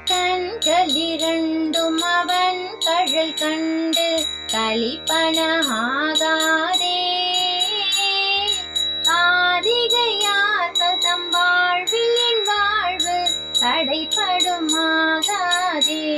கண்களிரண்டும் அவன் கழல் கண்டு களிப்பன ஆகாதே. காரிகையார் தம் வாழ்வில் என் வாழ்வு தடைப்படும் ஆகாதே.